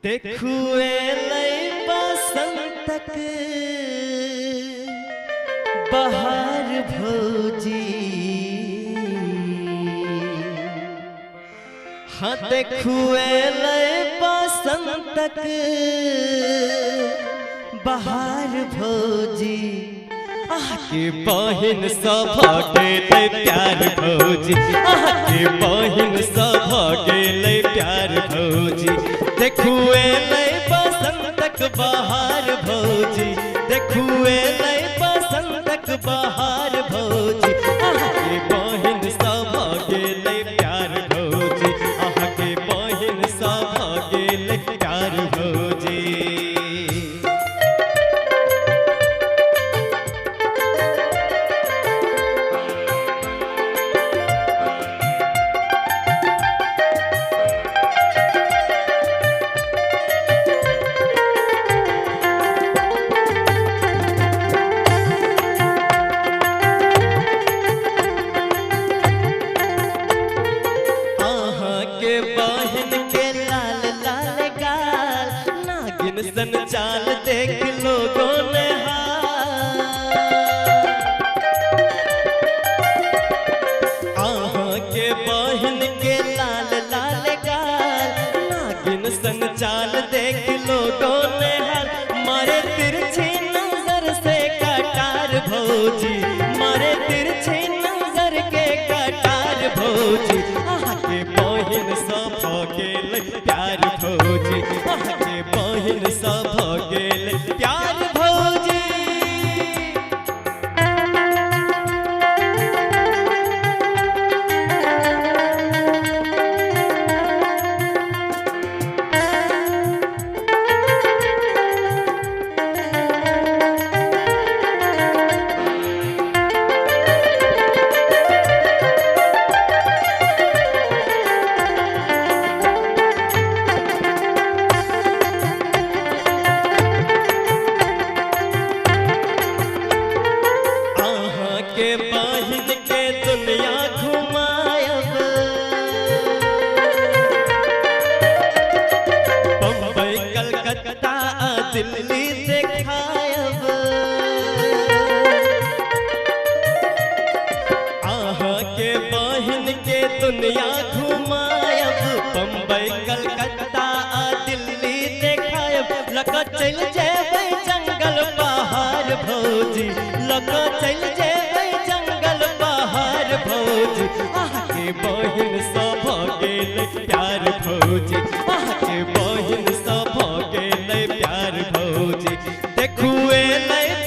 देखुए बसंतक बहार भौजी। हाँ देखुए बसंतक बहार भौजी। आके बहिन सब गेले प्यार भौजी। आके बहिन सब गेले प्यार भौजी। देखुए बसंतक बहार भौजी। देखुए बसंतक बहार भौजी। आके बहिन सब गेले प्यार भौजी। आके बहिन सब गेले प्यार भौजी। सन चाल देख लोगों ने आहा के बहन के लाल लाल गाल। नागिन सन चाल देख लोगों ने मारे तिरछी नजर से कटार भौजी। मारे तिरछी नजर के कटार भौजी। आहा के बहन सब गेल प्यार भौजी। आहा के बहन सब गेल प्यार भौजी। के बहिन के दुनिया घुमायब। बम्बई कलकत्ता दिल्ली देखायब। आहा के बहिन के दुनिया घुमायब। बम्बई कलकत्ता दिल्ली देखायब। लगा चल जेबै जंगल पहाड़ भौजी। लगा चल जेबै जंगल पहाड़ भौजी। आहा के बहिन सब गेल प्यार भौजी। आहा के बहिन सब गेल प्यार भौजी। देखुए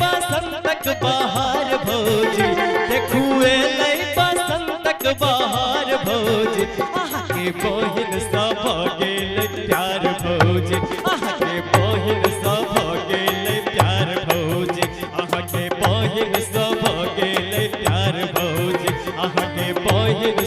बसंतक बहार भौजी। देखुए बसंतक बहार भौजी। आहा के बहिन सब गेल प्यार भौजी। आहा के बहिन सब गेल प्यार भौजी। आहा के बहिन सब गेल प्यार भौजी। आहा के बहिन